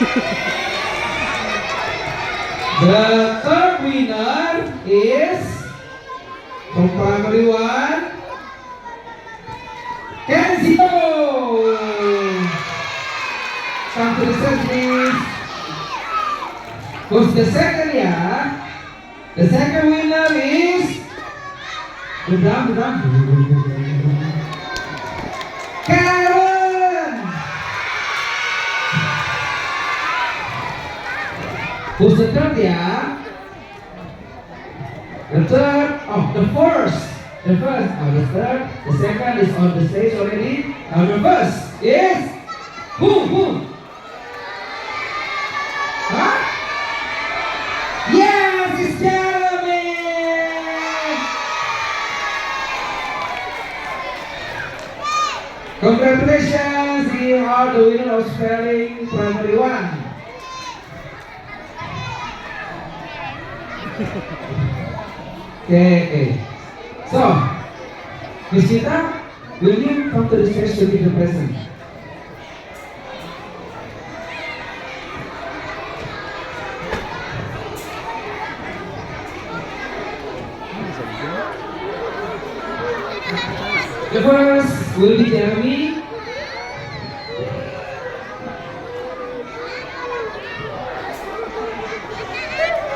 The third winner is from primary one, Kenzito. Come to the stage, please. Who's the second, yeah? The second winner is the drum. Karen. Who's the third, yeah? The third, the first. The third, the second is on the stage already. Now the first is who? Huh? Yes, it's Jeremy. Congratulations, you are the winner of spelling primary one. Okay. So, Miss Sita, will you come to the stage to give the present? The first will be Jeremy.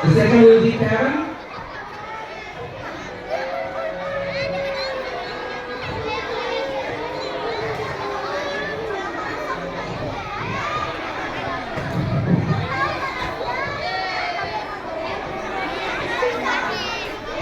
The second will be Karen.